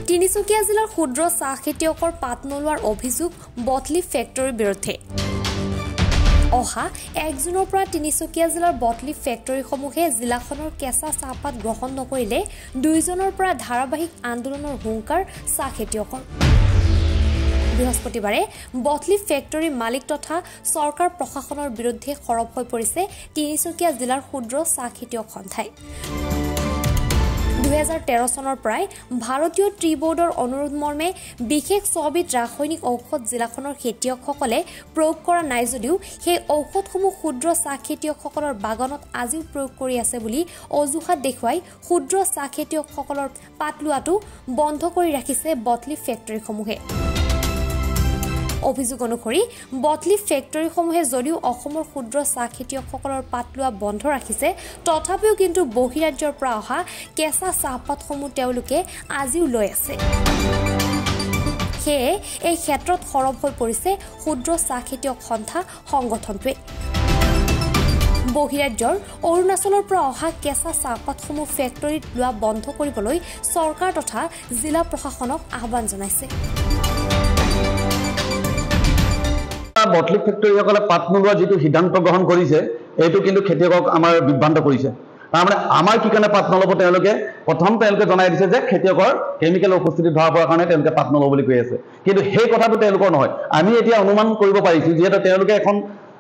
তিনিচুকীয়া জিলাৰ ক্ষুদ্ৰ চাহ খেতিয়কৰ পাত নলোৱাৰ অভিযোগ বটলিফ ফেক্টৰীৰ বিৰুদ্ধে অহা 1 জুনৰ পৰা তিনিচুকীয়া জিলাৰ বটলিফ ফেক্টৰীসমূহে জিলাখনৰ কেঁচা চাহপাত গ্ৰহণ নকৰিলে 2 জনৰ পৰা ধাৰাবাহিক আন্দোলনৰ হুংকাৰ চাহ খেতিয়কৰ বৃহস্পতিবাৰে বটলিফ ফেক্টৰীৰ মালিক তথা চৰকাৰ প্ৰশাসনৰ বিৰুদ্ধে সৰব হৈ পৰিছে তিনিচুকীয়া জিলাৰ ক্ষুদ্ৰ চাহ খেতিয়ক সন্থাই 2013 চনৰ পৰাই ভাৰতীয় ট্ৰি বোৰ্ডৰ অনুৰোধ মৰ্মে বিশেষ ছবিধ ৰাসায়নিক ঔষধ জিলাখনৰ খেতিয়কসকলে প্ৰয়োগ কৰা নাই যদিও সেই ঔষধসমূহ ক্ষুদ্ৰ চাহ খেতিয়কসকলৰ বাগানত আজিও প্ৰয়োগ কৰি আছে বুলি অজুহাত দেখুৱাই ক্ষুদ্ৰ চাহ খেতিয়কসকলৰ পাত লোৱাটো বন্ধ কৰি ৰাখিছে বটলিফ ফেক্টৰীসমূহে অভিযোগ অনুসৰি বটলিফ ফেক্টৰীসমূহে যদিও অসমৰ ক্ষুদ্ৰ চাহ খেতিয়কসকলৰ পাত লোৱা বন্ধ ৰাখিছে তথাপিও কিন্তু বহিৰাজ্যৰ পৰা অহা কেঁচা চাহপাতসমূহ তেওঁলোকে আজিও লৈ আছে সেয়ে এই ক্ষেত্ৰত সৰব হৈ পৰিছে ক্ষুদ্ৰ চাহ খেতিয়ক সন্থা সংগঠনটোৱে বহিৰাজ্যৰ অৰুণাচলৰ পৰা অহা কেঁচা চাহপাতসমূহ ফেক্টৰীত লোৱা বন্ধ কৰিবলৈ চৰকাৰ তথা জিলা প্ৰশাসনক আহ্বান জনাইছে বটলিফ ফেক্টৰীসকলে পাত নোলোৱা যিটো সিদ্ধান্ত গ্ৰহণ কৰিছে এইটো কিন্তু খেতিয়কক আমাৰ বিভ্ৰান্ত কৰিছে তাৰমানে আমাৰ কি কাৰণে পাত নলব তেওঁলোকে প্ৰথম তেওঁলোকে জনাই দিছে যে খেতিয়কৰ কেমিকেল উপস্থিতি ধৰা পৰাৰ কাৰণে তেওঁলোকে পাত নলব বুলি কৈ আছে কিন্তু সেই কথাটো তেওঁলোকৰ নহয় আমি এতিয়া অনুমান কৰিব পাৰিছো যিহেতু তেওঁলোকে এখন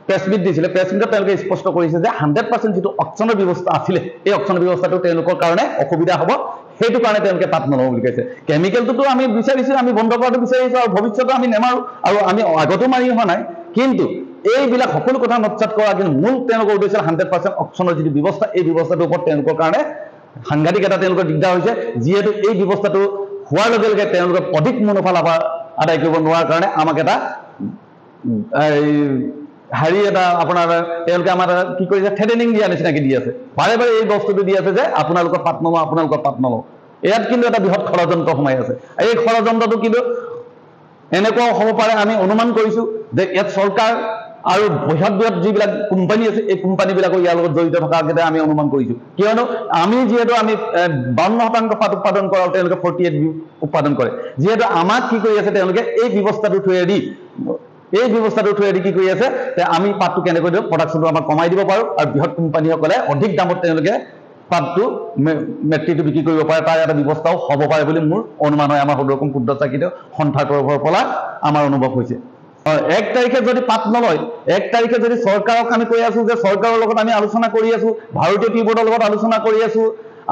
প্ৰেছমিট দিছিলে প্ৰেছমিটত তেওঁলোকে স্পষ্ট কৰিছে যে 100% যিটো অকচনৰ ব্যৱস্থা আছিল এই অকচনৰ ব্যৱস্থাটো তেওঁলোকৰ কাৰণে অসুবিধা হ'ব সেইটো কাৰণে তেওঁলোকে পাত নলব বুলি কৈছে কেমিকেলটো আমি বিচাৰিছো আমি বন্ধ কৰাটো বিচাৰিছো আৰু ভৱিষ্যতে আমি নেমাৰো আৰু আমি আগতো মাৰি হোৱা নাই কিন্তু এইবিলাক সকলো কথা নৎসাত কৰা কিন্তু মূল তেওঁলোকৰ উদ্দেশ্য 100% অকচনৰ যিটো ব্যৱস্থা এই ব্যৱস্থাটোৰ ওপৰত তেওঁলোকৰ কাৰণে সাংঘাতিক এটা তেওঁলোকৰ দিগদাৰ হৈছে যিহেতু এই ব্যৱস্থাটো হোৱাৰ লগে লগে তেওঁলোকে অধিক মুনাফা লাভ আদায় কৰিব নোৱাৰাৰ কাৰণে আমাক এটা হাৰি এটা আপোনাৰ তেওঁলোকে আমাৰ কি কৰিছে থ্ৰেটেনিং দিয়া নিচিনাকৈ দি আছে বাৰে বাৰে এই বস্তুটো দি আছে যে আপোনালোকৰ পাত নলওঁ ইয়াত কিন্তু এটা বৃহৎ ষড়যন্ত্ৰ সোমাই আছে এই ষড়যন্ত্ৰটো কিন্তু এনেকুৱা হ'ব পাৰে আমি অনুমান কৰিছো যে ইয়াত চৰকাৰ আৰু বৃহৎ যিবিলাক কোম্পানী আছে এই কোম্পানীবিলাকো ইয়াৰ লগত জড়িত থকাকেইটা আমি অনুমান কৰিছো কিয়নো আমি যিহেতু আমি 52% পাত উৎপাদন কৰাও তেওঁলোকে 48 উৎপাদন কৰে যিহেতু আমাক কি কৰি আছে তেওঁলোকে এই ব্যৱস্থাটো থৈয়াদি কি কৰি আছে যে আমি পাতটো কেনেকৈ দিওঁ প্ৰডাকশ্যনটো আমাক কমাই দিব পাৰোঁ আৰু বৃহৎ কোম্পানীসকলে অধিক দামত তেওঁলোকে পাতটো মেট্ৰিটো বিক্ৰী কৰিব পাৰে তাৰ এটা ব্যৱস্থাও হ'ব পাৰে বুলি মোৰ অনুমান হয় আমাৰ সদৌ অসম ক্ষুদ্ৰ চাহ খেতিয়ক সন্থাৰ তৰফৰ পৰা আমাৰ অনুভৱ হৈছে 1 তাৰিখে যদি পাত নলয় 1 তাৰিখে যদি চৰকাৰক আমি কৈ আছো যে চৰকাৰৰ লগত আমি আলোচনা কৰি আছো ভাৰতীয় ট্ৰি বোৰ্ডৰ লগত আলোচনা কৰি আছো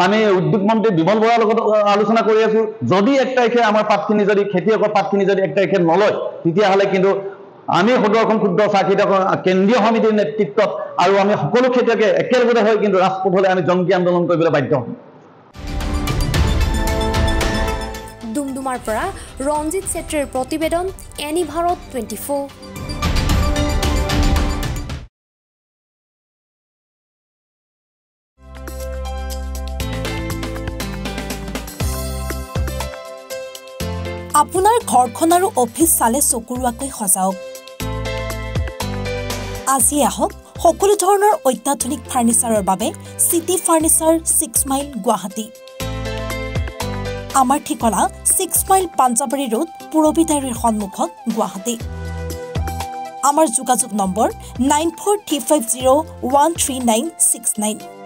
আমি উদ্যোগ মন্ত্ৰী বিমল বৰাৰ লগত আলোচনা কৰি আছো যদি 1 তাৰিখে আমাৰ পাতখিনি যদি খেতিয়কৰ পাতখিনি যদি 1 তাৰিখে নলয় তেতিয়াহ'লে কিন্তু আমি সদৌ অসম ক্ষুদ্ৰ চাহ খেতিয়ক কেন্দ্ৰীয় সমিতিৰ নেতৃত্বত আৰু আমি সকলো খেতিয়কে একেলগে হৈ কিন্তু ৰাজপথলৈ আমি জংকী আন্দোলন কৰিবলৈ বাধ্য হ'ম ডুমডুমাৰ পৰা ৰঞ্জিত ছেত্ৰীৰ প্ৰতিবেদন এনি ভাৰত 24 আপোনাৰ ঘৰখন আৰু অফিচ চালে চকুৰুৱাকৈ সজাওক আজি আহক সকলো ধৰণৰ অত্যাধুনিক ফাৰ্নিচাৰৰ বাবে সিটি ফাৰ্নিচাৰ 6 মাইল গুৱাহাটী আমাৰ ঠিকনা 6 মাইল পাঞ্জাবাৰী ৰোড পুৰবিতাৰীৰ সন্মুখত গুৱাহাটী আমাৰ যোগাযোগ নম্বৰ 9435013969